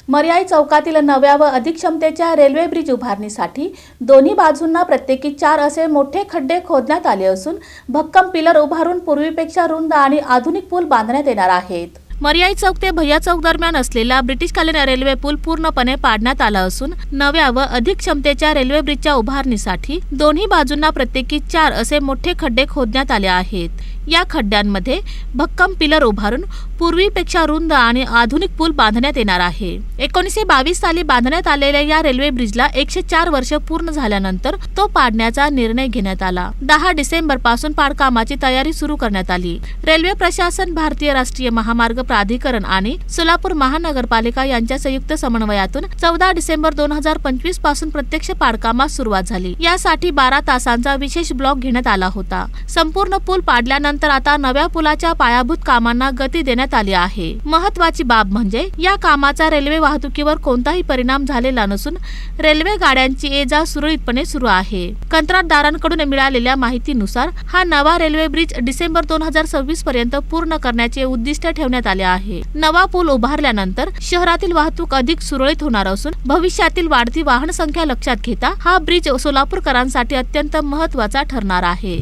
मर्याई चौकातील नव्या व अधिक क्षमतेच्या रेल्वे ब्रिज उभारणीसाठी दोन्ही बाजूंना प्रत्येकी 4 असे मोठे खड्डे खोदण्यात आले असून भक्कम पिलर उभारून पूर्वीपेक्षा रुंद आणि आधुनिक पूल बांधण्यात येणार आहेत. मर्याई चौक ते भैया चौक दरम्यान असलेला ब्रिटिशकालीन रेल्वे पूल पूर्णपणे पाडण्यात आला असून नव्या व अधिक क्षमतेच्या रेल्वे ब्रिजच्या उभारणीसाठी दोन्ही बाजूंना प्रत्येकी 4 असे मोठे खड्डे खोदण्यात आले आहेत. या खड्ड्यांमध्ये भक्कम पिलर उभारून पूर्वीपेक्षा रुंद आणि आधुनिक पूल बांधण्यात येणार आहे. 1922 साली बांधण्यात आलेल्या या रेल्वे ब्रिजला 104 वर्ष पूर्ण झाल्यानंतर तो पाडण्याचा निर्णय घेण्यात आला. 10 डिसेंबर पासून पाडकामाची तयारी सुरू करण्यात आली. रेल्वे प्रशासन, भारतीय राष्ट्रीय महामार्ग प्राधिकरण आणि सोलापूर महानगरपालिका यांच्या संयुक्त समन्वयातून 14 डिसेंबर 2025 पासून प्रत्यक्ष पाडकामास सुरुवात झाली. यासाठी 12 तासांचा विशेष ब्लॉक घेण्यात आला होता. संपूर्ण पूल पाडल्यानंतर आता नव्या पुलाच्या पायाभूत कामांना गती देण्यात आली आहे. महत्वाची बाब म्हणजे या कामाचा रेल्वे वाहतुकीवर कोणताही परिणाम झालेला नसून रेल्वे गाड्यांची ये-जा सुरळीतपणे सुरू आहे. कंत्राटदारांकडून मिळालेल्या माहितीनुसार हा नवा रेल्वे ब्रिज डिसेंबर 2026 पर्यंत पूर्ण करण्याचे उद्दिष्ट ठेवण्यात आले आहे. नवा पूल उभारल्यानंतर शहरातील वाहतूक अधिक सुरळीत होणार असून भविष्यातील वाढती वाहन संख्या लक्षात घेता हा ब्रिज सोलापूरकरांसाठी अत्यंत महत्त्वाचा ठरणार आहे.